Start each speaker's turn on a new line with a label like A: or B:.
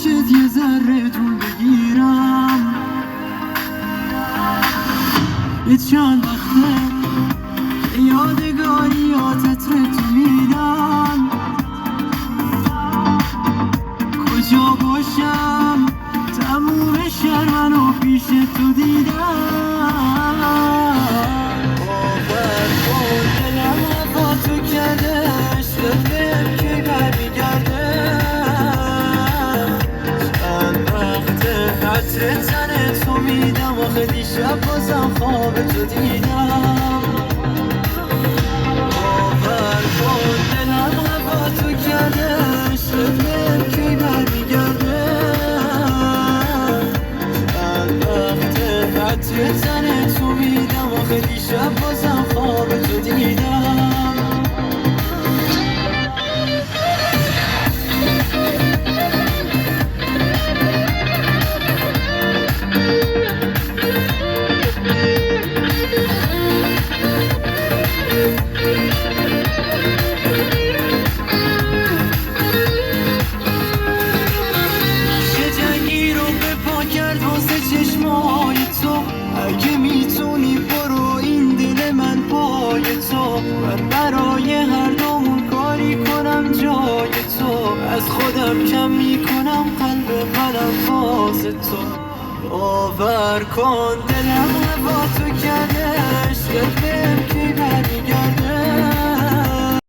A: پیشت یه ذره طول بگیرم. یه چند وقته که یادگاریاتت رو میدن، کجا باشم تموم شهر منو پیش تو دیدم. باور کن دلم با تو کرده، عشقت بهم کی برمیگرده. چند وقته عطر تن تو میدم، آخه دیشب بازم خواب تو دیدم. باور کن دلم با تو کرده، عشقت بهم کی برمیگرده. چند وقته عطر تن تو میدم، آخه دیشب بازم خواب تو دیدم. چشمای تو اگه میتونی برو، این دل من پای تو. من برای هر دومون کاری کنم جای تو، از خودم کم میکنم قلب منم واسه تو. باور کن دلم با تو کرده، عشقت بهم کی برمیگرده.